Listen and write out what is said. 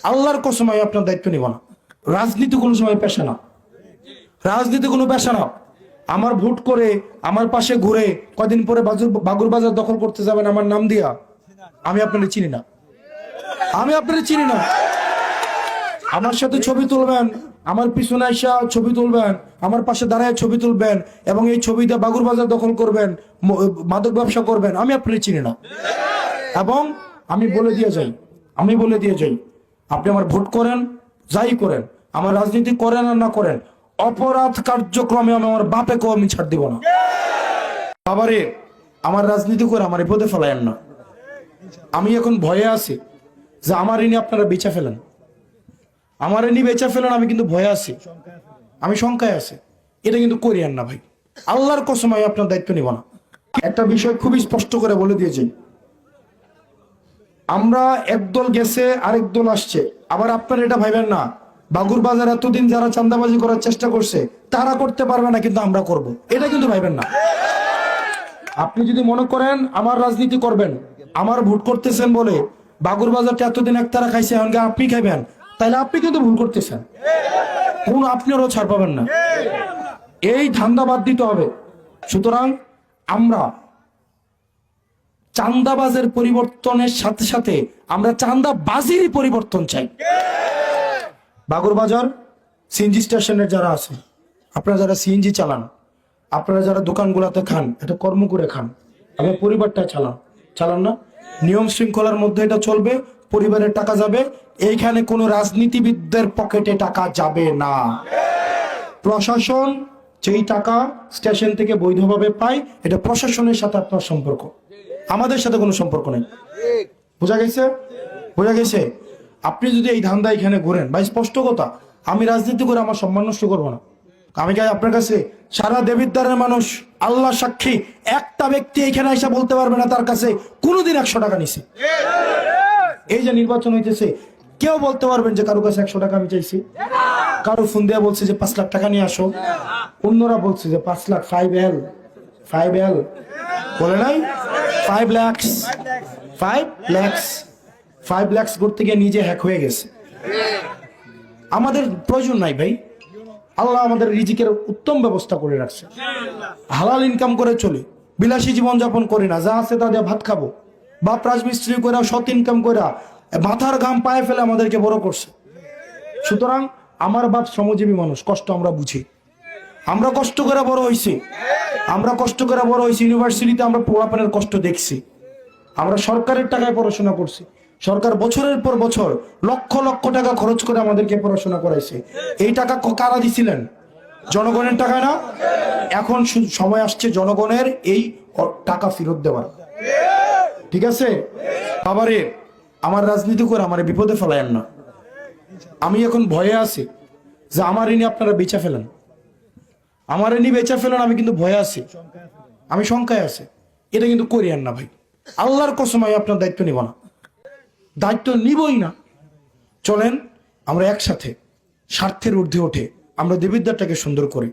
আল্লাহর কসম আমি আপনার দায়িত্ব নিব না। রাজনীতি কোনো সময় পেশা না, রাজনীতি কোনো পেশা না। আমার ভোট করে আমার পাশে ঘুরে কদিন পরে বাগুর বাজার দখল করতে যাবেন আমার নাম দিয়া, আমি আপনাদের চিনি না, আমি আপনাদের চিনি না। আমার সাথে ছবি তুলবেন, আমার পিছনে এসে ছবি তুলবেন, আমার পাশে দাঁড়ায় ছবি তুলবেন এবং এই ছবিতে বাগুর বাজার দখল করবেন, মাদক ব্যবসা করবেন, আমি আপনাদের চিনি না। এবং আমি বলে দিয়ে যাই, আপনি আমার ভোট করেন, যাই করেন, আমার রাজনীতি করেন আর না করেন, অপরাধ কার্যক্রমে আমি আমার বাপেকেও আমি ছাড় দিব না। বাবারে, আমার রাজনীতি করে আমার বিপদে ফেলায়েন না। আমি এখন ভয়ে আছি যে আমার ইনি আপনারা বেচা ফেলেন, আমার ইনি বেচা ফেলেন, আমি কিন্তু ভয়ে আছি, আমি শঙ্কায় আছি। এটা কিন্তু করিয়েন না ভাই, আল্লাহর কসম আমি আপনার দায়িত্ব নিব না। একটা বিষয় খুবই স্পষ্ট করে বলে দিয়েছি, আমরা একদল গেছে আরেক দল আসছে। আবার আপনারা এটা ভাইবেন না বাগুর বাজার এতদিন যারা চাঁদাবাজি করার চেষ্টা করছে তারা করতে পারবে না, কিন্তু আমরা করব, এটা কিন্তু ভাইবেন না। আপনি যদি মনে করেন আমার রাজনীতি করবেন, আমার ভোট করতেছেন বলে বাগুর বাজারটা এতদিন একতারা খাইছে এখন আপনি খাইবেন, তাহলে আপনি কিন্তু ভুল করতেছেন, কোন আপনারও ছাড় পাবেন না। এই ধান্দা বাদ দিতে হবে। সুতরাং আমরা চাঁদাবাজের পরিবর্তনের সাথে সাথে আমরা চাঁদাবাজিরই পরিবর্তন চাই। বাগুর বাজার সিএনজি স্টেশনের যারা আছে, আপনারা যারা সিএনজি চালান, আপনারা যারা দোকানগুলোতে খান, এটা কর্ম করে খান, আপনার পরিবারটা চালান না, নিয়ম শৃঙ্খলার মধ্যে এটা চলবে, পরিবারের টাকা যাবে, এইখানে কোনো রাজনীতিবিদদের পকেটে টাকা যাবে না। প্রশাসন যেই টাকা স্টেশন থেকে বৈধভাবে পায়, এটা প্রশাসনের সাথে আপনার সম্পর্ক, আমাদের সাথে কোনো সম্পর্ক নেই। বোঝা গেছে? আপনি যদি এই ধান্দা এখানে ঘুরেন, ভাই স্পষ্ট কথা, আমি রাজনীতি করে আমার সম্মান নষ্ট করবো না। আমি কি আপনার কাছে সারা দেবিদ্বারের মানুষ আল্লাহ সাক্ষী, একটা ব্যক্তি এখানে এসে বলতে পারবে না তার কাছে কোনোদিন 100 টাকা নিছি। এই যে নির্বাচন হইতেছে, কেউ বলতে পারবেন যে কারো কাছে 100 টাকা আমি চাইছি? কারো ফোন দিয়ে বলছে যে 5 লাখ টাকা নিয়ে আসো, অন্যরা বলছে যে 5 লাখ, 5L বলে নাই, 5 লাখ করতে গিয়ে নিজে হ্যাক হয়ে গেছে। আমাদের প্রয়োজন নাই ভাই, আল্লাহ আমাদের রিজিকের উত্তম ব্যবস্থা করে রাখছে, হালাল ইনকাম করে চলি, বিলাসী জীবন যাপন করি না, যা আছে তা দিয়ে ভাত খাবো। বাপ রাজমিস্ত্রি করে সৎ ইনকাম করে মাথার ঘাম পায়ে ফেলে আমাদেরকে বড় করছে। সুতরাং আমার বাপ শ্রমজীবী মানুষ, কষ্ট আমরা বুঝি, আমরা কষ্ট করে বড় হয়েছি, ইউনিভার্সিটিতে আমরা পোলাপানের কষ্ট দেখছি, আমরা সরকারের টাকায় পড়াশোনা করছি, সরকার বছরের পর বছর লক্ষ লক্ষ টাকা খরচ করে আমাদেরকে পড়াশোনা করাইছে। এই টাকা কারা দিছিলেন? জনগণের টাকা না? এখন সময় আসছে জনগণের এই টাকা ফেরত দেওয়ার। ঠিক আছে বাবারে, আমার রাজনীতি করে আমার বিপদে ফেলায়েন না। আমি এখন ভয়ে আছি যে আমার ইনি আপনারা বেচা ফেলেন, আমি কিন্তু ভয়ে আছি, আমি শঙ্কায় আছি। এটা কিন্তু করিয়েন না ভাই, আল্লাহর কসম আমি আপনার দায়িত্ব নিব না, দায়িত্ব নিবই না। চলেন আমরা একসাথে স্বার্থের ঊর্ধ্বে উঠে আমরা দেবিদ্বারটাকে সুন্দর করি।